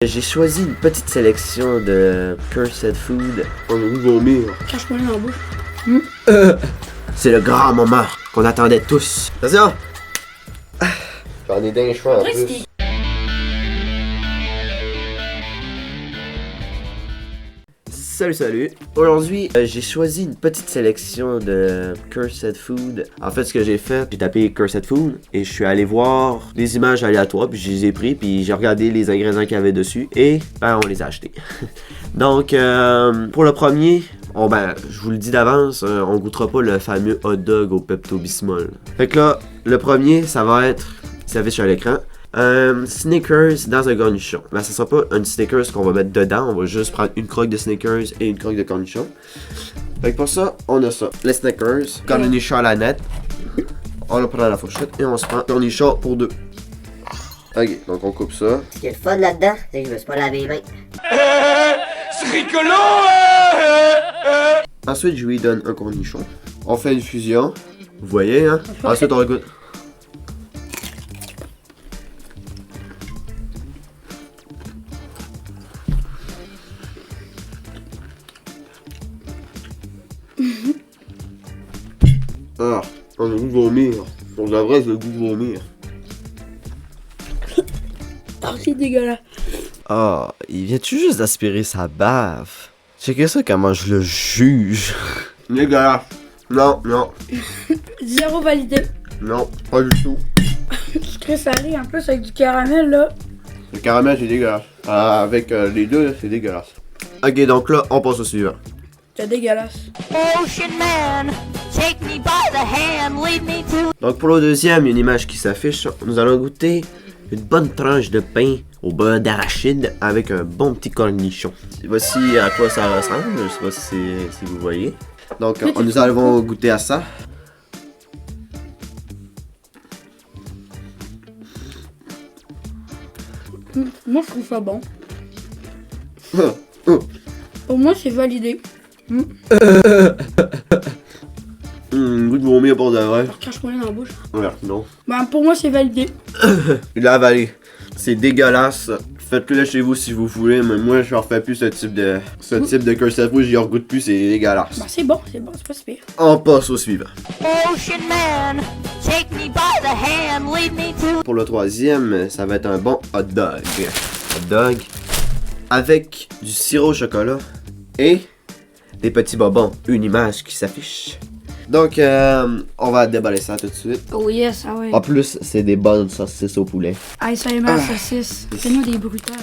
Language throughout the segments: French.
J'ai choisi une petite sélection de Cursed Food. On va vomir. Cache-moi dans la bouche. C'est le grand moment qu'on attendait tous. Attention! J'en ai d'un choix en plus. Salut! Aujourd'hui, j'ai choisi une petite sélection de Cursed Food. En fait, ce que j'ai fait, j'ai tapé Cursed Food et je suis allé voir des images aléatoires, puis je les ai pris, puis j'ai regardé les ingrédients qu'il y avait dessus et on les a achetés. Donc, pour le premier, je vous le dis d'avance, on goûtera pas le fameux hot dog au Pepto-Bismol. Fait que là, le premier, ça va être, ça s'affiche sur l'écran. Snickers dans un cornichon. Mais ça sera pas un Snickers qu'on va mettre dedans, on va juste prendre une croque de Snickers et une croque de cornichon. Fait que pour ça, on a ça. Les Snickers, cornichon à la nette. On le prend à la fourchette et on se prend cornichon pour deux. Ok, donc on coupe ça. Ce qui est le fun là-dedans, c'est que je me suis pas lavé les mains. C'est rigolo! Ensuite, je lui donne un cornichon. On fait une fusion. Vous voyez, hein? Ensuite, on regoute. Ah, on a le goût de vomir. Pour de vrai, j'ai le goût de vomir. Ah, c'est dégueulasse. Ah, il vient-tu juste d'aspirer sa bave? Checkez ça comment je le juge. Dégueulasse. Non. Zéro validé. Non, pas du tout. Sucré salé en plus avec du caramel là. Le caramel, c'est dégueulasse. Avec les deux, c'est dégueulasse. Ok, donc là, on passe au suivant. C'est dégueulasse. Ocean man, take me by the hand, lead me to... Donc pour le deuxième, il y a une image qui s'affiche. Nous allons goûter une bonne tranche de pain au beurre d'arachide avec un bon petit cornichon. Voici à quoi ça ressemble, je sais pas si vous voyez. Donc nous allons goûter à ça. Moi je trouve ça bon. Pour moi c'est validé. Goût de vomir pour de vrai. Cache-moi dans la bouche. Ouais, non. Ben pour moi c'est validé. Il a avalé. C'est dégueulasse. Faites-le chez vous si vous voulez, mais moi je refais plus ce type de Cursed Food, j'y regoute plus, c'est dégueulasse. Ben c'est bon, c'est pas si pire. On passe au suivant. Ocean man, take me by the hand, lead me to... Pour le troisième, ça va être un bon hot dog. Hot dog avec du sirop au chocolat et des petits bonbons. Une image qui s'affiche. Donc, on va déballer ça tout de suite. Oh yes, ah ouais. En plus, c'est des bonnes saucisses au poulet. Aïe, ça aime la saucisse. Fais-nous des bruitages.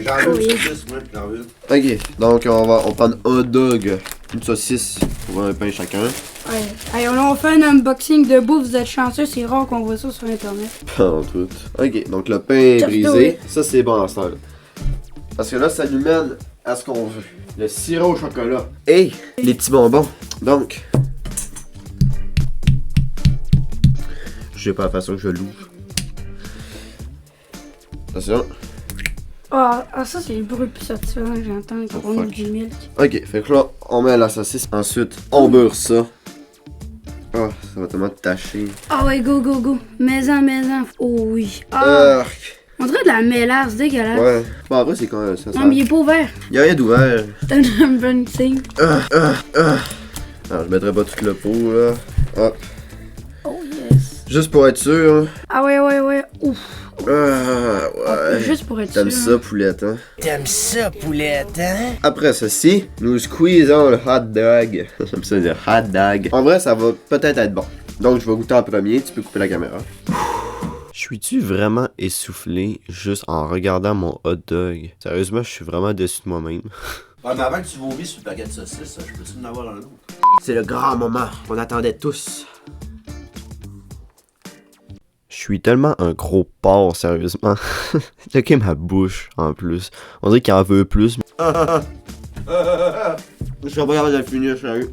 J'en veux une saucisse, moi, j'en veux. Ok, donc on prend un hot dog, une saucisse pour un pain chacun. Ouais. Allez, on fait un unboxing de bouffe, vous êtes chanceux, c'est rare qu'on voit ça sur internet. Pas en tout. Ok, donc le pain est brisé. Ça, c'est bon à ça. Parce que là, ça nous mène à ce qu'on veut. Le sirop au chocolat. Et les petits bonbons. Donc, je sais pas la façon que je l'ouvre. Attention. Ah, ça c'est le bruit plus satisfaisant que j'entends quand on ouvre du milk. Ok, fait que là, on met la saucisse. Ensuite, on beurre ça. Ah, ça va tellement tacher. Ah ouais, go. Maison. Oh oui. Ah, on dirait de la mélasse, dégueulasse. Ouais. Bon, après, c'est quand même ça. Non, mais il est pas ouvert. Y'a rien d'ouvert. T'as un bon signe. Alors, je mettrai pas tout le pot, là. Hop. Oh yes. Juste pour être sûr. Hein. Ah ouais. Ouf. Ouais. Juste pour être sûr. T'aimes ça, poulette, hein? T'aimes ça, poulette, hein? Après ceci, nous squeezons le hot dog. J'aime ça dire hot dog. En vrai, ça va peut-être être bon. Donc, je vais goûter en premier. Tu peux couper la caméra. Suis-tu vraiment essoufflé juste en regardant mon hot dog? Sérieusement, je suis vraiment déçu de moi-même. Ouais, mais avant que tu vomis sur le paquet de saucisses, je peux-tu en avoir un autre? C'est le grand moment qu'on attendait tous. Je suis tellement un gros porc, sérieusement. Checkez ma bouche, en plus. On dirait qu'il en veut plus. Je suis pas capable de le finir, sérieux.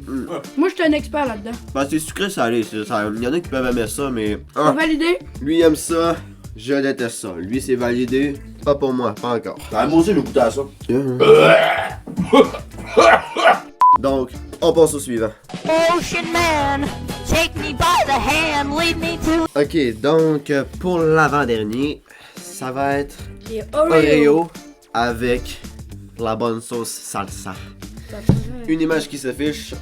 Moi, je suis un expert là-dedans. Bah, c'est sucré salé. Il y en a qui peuvent aimer ça, mais. C'est validé. Lui il aime ça, je déteste ça. Lui, c'est validé. Pas pour moi, pas encore. Moi aussi, je goûté à ça. Donc, on passe au suivant. Ocean man, take me by the hand, lead me to... Ok, donc, pour l'avant-dernier, ça va être Et Oreo. Oreo avec la bonne sauce salsa. Une image qui s'affiche.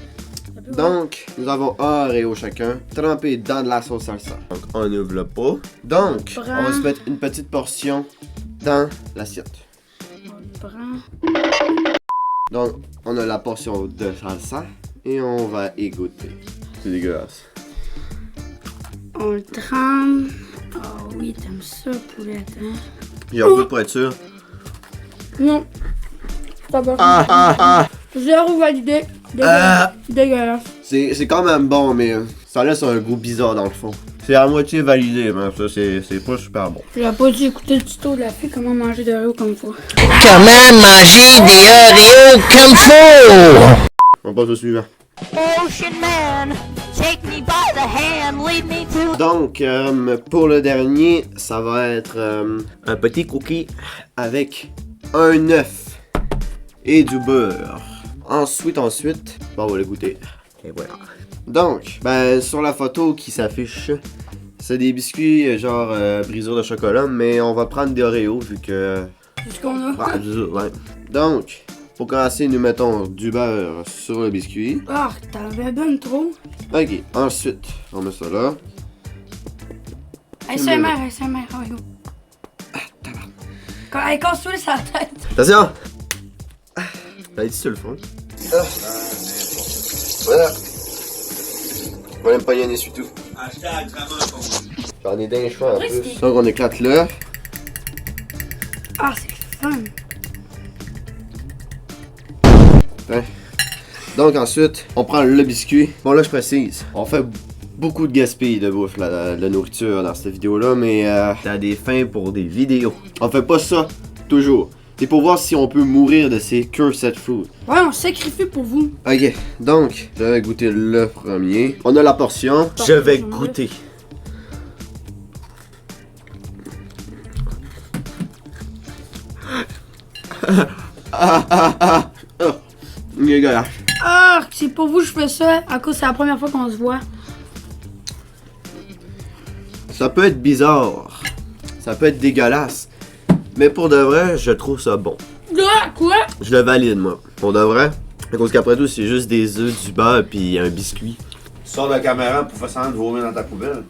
Donc, nous avons un Oreo chacun, trempé dans de la sauce salsa. Donc, on ouvre le pot. Donc, on va se mettre une petite portion dans l'assiette. On prend. Donc, on a la portion de salsa et on va égoutter. C'est dégueulasse. On le trempe. Oh oui, t'aimes ça, poulet, hein? J'ai un goût pour être sûr. Non. Pas bon. Ah! 0 validé. Dégueulasse. C'est quand même bon, mais ça laisse un goût bizarre dans le fond. C'est à moitié validé, mais ça, c'est pas super bon. J'ai pas dû écouter le tuto de la fille comment manger de Oreo comme faut. Comment manger des Oreos comme faut? On passe au suivant. Ocean Man, take me by the hand, lead me to... Donc, pour le dernier, ça va être un petit cookie avec un œuf et du beurre. Ensuite, on va le goûter. Et voilà. Donc, ben, sur la photo qui s'affiche, c'est des biscuits genre brisure de chocolat, mais on va prendre des Oreos vu que... C'est ce qu'on a. Ouais. Donc, pour commencer, nous mettons du beurre sur le biscuit. Ah, t'avais ben trop. Ok, ensuite, on met ça là. SMR, Oreo. Elle casse-toi sa tête. Attention! T'as dit sur le fond. Voilà. On va même pas y en essuie tout. J'en ai d'un choix en plus. Donc on éclate l'œuf. Ah, c'est fun. Ouais. Donc ensuite, on prend le biscuit. Bon là je précise, on fait beaucoup de gaspillage de bouffe, de nourriture dans cette vidéo-là, mais t'as des fins pour des vidéos. On fait pas ça toujours. C'est pour voir si on peut mourir de ces cursed food. Ouais, on sacrifie pour vous. Ok, donc, je vais goûter le premier. On a la portion. Je vais goûter. Dégueulasse. Ah, c'est pour vous que je fais ça, à cause c'est la première fois qu'on se voit. Ça peut être bizarre. Ça peut être dégueulasse. Mais pour de vrai, je trouve ça bon. Ah, quoi? Je le valide, moi. Pour de vrai. À cause qu'après tout, c'est juste des œufs, du beurre puis un biscuit. Tu sors de la caméra pour faire semblant de vomir dans ta poubelle.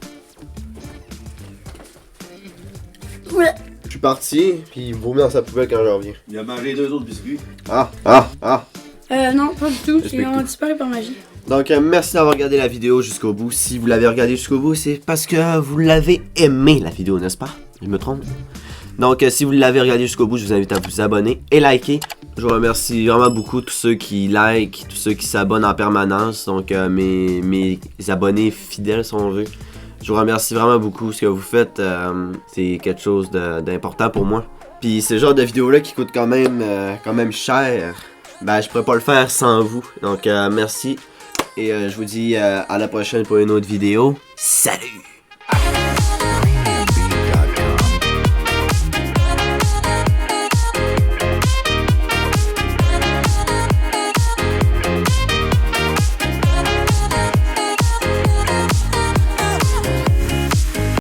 Ouais. Je suis parti, puis il vomit dans sa poubelle quand je reviens. Il a mangé 2 autres biscuits. Ah. Non, pas du tout. Respecte On a tout. disparu par magie. Donc, merci d'avoir regardé la vidéo jusqu'au bout. Si vous l'avez regardé jusqu'au bout, c'est parce que vous l'avez aimé, la vidéo, n'est-ce pas? Je me trompe? Donc, si vous l'avez regardé jusqu'au bout, je vous invite à vous abonner et liker. Je vous remercie vraiment beaucoup tous ceux qui like, tous ceux qui s'abonnent en permanence. Donc, mes abonnés fidèles, si on veut. Je vous remercie vraiment beaucoup. Ce que vous faites, c'est quelque chose d'important pour moi. Puis, ce genre de vidéo-là qui coûte quand même cher, ben, je pourrais pas le faire sans vous. Donc, merci. Et je vous dis à la prochaine pour une autre vidéo. Salut!